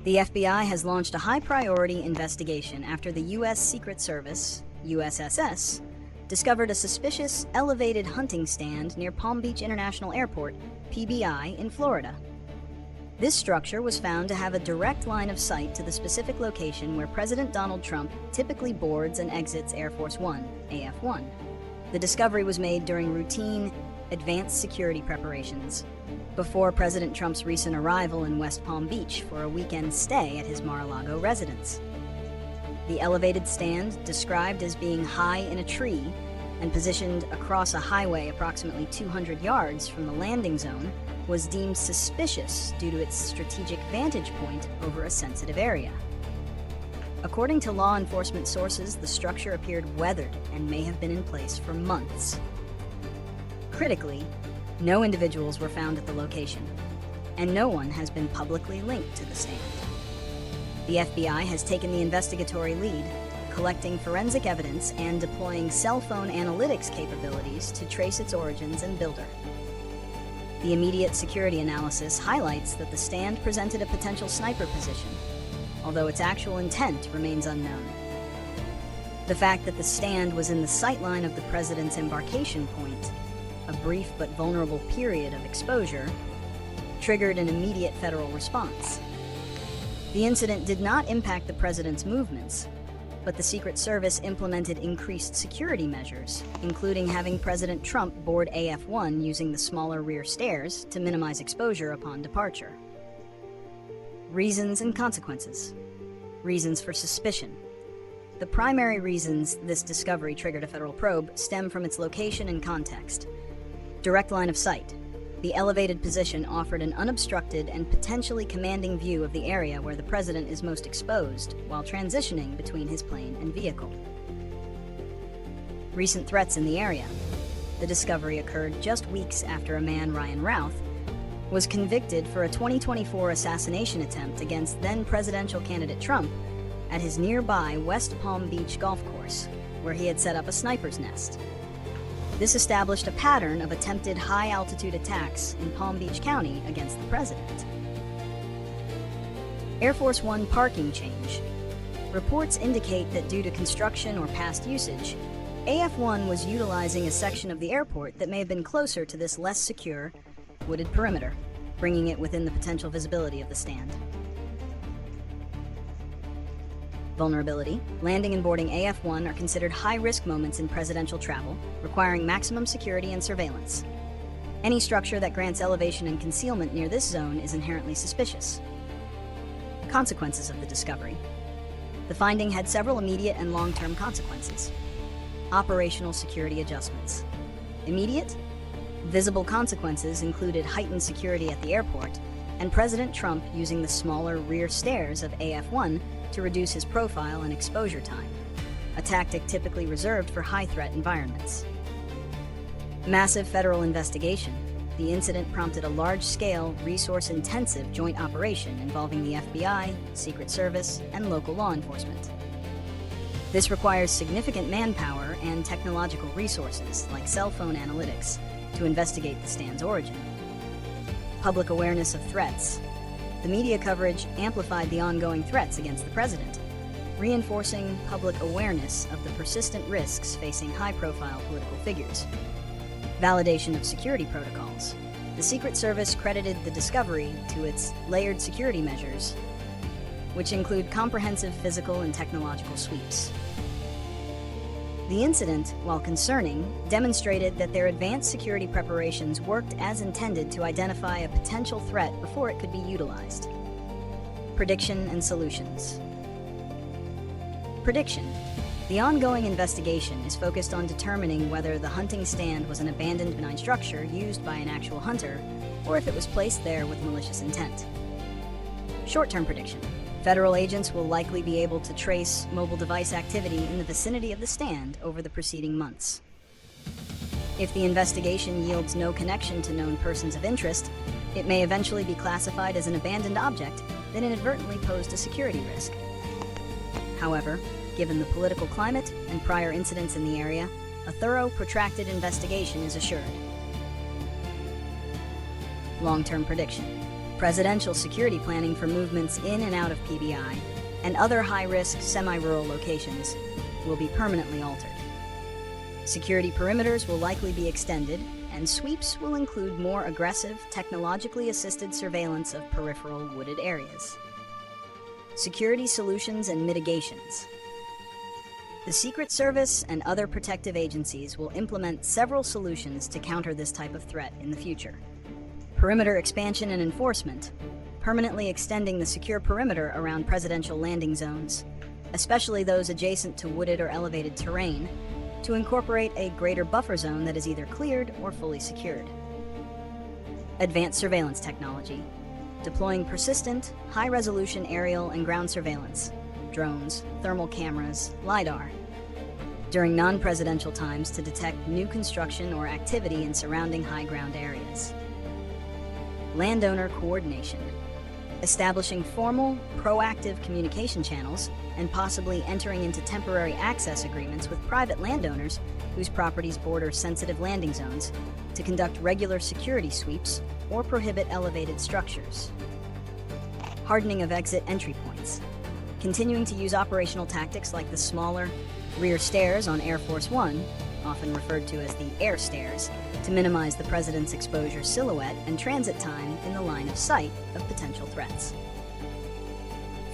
The FBI has launched a high-priority investigation after the U.S. Secret Service, USSS, discovered a suspicious, elevated hunting stand near Palm Beach International Airport, PBI, in Florida. This structure was found to have a direct line of sight to the specific location where President Donald Trump typically boards and exits Air Force One, AF-1. The discovery was made during routine, advanced security preparations, before President Trump's recent arrival in West Palm Beach for a weekend stay at his Mar-a-Lago residence. The elevated stand, described as being high in a tree and positioned across a highway approximately 200 yards from the landing zone, was deemed suspicious due to its strategic vantage point over a sensitive area. According to law enforcement sources, the structure appeared weathered and may have been in place for months. Critically, no individuals were found at the location, and no one has been publicly linked to the stand. The FBI has taken the investigatory lead, collecting forensic evidence and deploying cell phone analytics capabilities to trace its origins and builder. The immediate security analysis highlights that the stand presented a potential sniper position, although its actual intent remains unknown. The fact that the stand was in the sightline of the president's embarkation point, a brief but vulnerable period of exposure, triggered an immediate federal response. The incident did not impact the president's movements, but the Secret Service implemented increased security measures, including having President Trump board AF-1 using the smaller rear stairs to minimize exposure upon departure. Reasons and consequences. Reasons for suspicion. The primary reasons this discovery triggered a federal probe stem from its location and context. Direct line of sight. The elevated position offered an unobstructed and potentially commanding view of the area where the president is most exposed while transitioning between his plane and vehicle. Recent threats in the area. The discovery occurred just weeks after a man, Ryan Routh, was convicted for a 2024 assassination attempt against then-presidential candidate Trump at his nearby West Palm Beach golf course, where he had set up a sniper's nest. This established a pattern of attempted high-altitude attacks in Palm Beach County against the president. Air Force One parking change. Reports indicate that due to construction or past usage, AF-1 was utilizing a section of the airport that may have been closer to this less secure, wooded perimeter, bringing it within the potential visibility of the stand. Vulnerability. Landing and boarding AF-1 are considered high-risk moments in presidential travel, requiring maximum security and surveillance. Any structure that grants elevation and concealment near this zone is inherently suspicious. Consequences of the discovery. The finding had several immediate and long-term consequences. Operational security adjustments. Immediate, visible consequences included heightened security at the airport and President Trump using the smaller rear stairs of AF-1 to reduce his profile and exposure time, a tactic typically reserved for high-threat environments. Massive federal investigation. The incident prompted a large-scale, resource-intensive joint operation involving the FBI, Secret Service, and local law enforcement. This requires significant manpower and technological resources, like cell phone analytics, to investigate the stand's origin. Public awareness of threats. The media coverage amplified the ongoing threats against the president, reinforcing public awareness of the persistent risks facing high-profile political figures. Validation of security protocols. The Secret Service credited the discovery to its layered security measures, which include comprehensive physical and technological sweeps. The incident, while concerning, demonstrated that their advanced security preparations worked as intended to identify a potential threat before it could be utilized. Prediction and solutions. Prediction. The ongoing investigation is focused on determining whether the hunting stand was an abandoned benign structure used by an actual hunter, or if it was placed there with malicious intent. Short-term prediction. Federal agents will likely be able to trace mobile device activity in the vicinity of the stand over the preceding months. If the investigation yields no connection to known persons of interest, it may eventually be classified as an abandoned object that inadvertently posed a security risk. However, given the political climate and prior incidents in the area, a thorough, protracted investigation is assured. Long-term prediction. Presidential security planning for movements in and out of PBI and other high-risk semi-rural locations will be permanently altered. Security perimeters will likely be extended, and sweeps will include more aggressive, technologically assisted surveillance of peripheral wooded areas. Security solutions and mitigations. The Secret Service and other protective agencies will implement several solutions to counter this type of threat in the future. Perimeter expansion and enforcement, permanently extending the secure perimeter around presidential landing zones, especially those adjacent to wooded or elevated terrain, to incorporate a greater buffer zone that is either cleared or fully secured. Advanced surveillance technology, deploying persistent, high-resolution aerial and ground surveillance, drones, thermal cameras, LiDAR, during non-presidential times to detect new construction or activity in surrounding high-ground areas. Landowner coordination, establishing formal, proactive communication channels and possibly entering into temporary access agreements with private landowners whose properties border sensitive landing zones to conduct regular security sweeps or prohibit elevated structures. Hardening of exit entry points, continuing to use operational tactics like the smaller rear stairs on Air Force One, often referred to as the air stairs, to minimize the president's exposure silhouette and transit time in the line of sight of potential threats.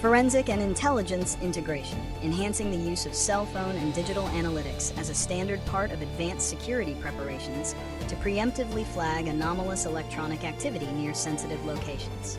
Forensic and intelligence integration, enhancing the use of cell phone and digital analytics as a standard part of advanced security preparations to preemptively flag anomalous electronic activity near sensitive locations.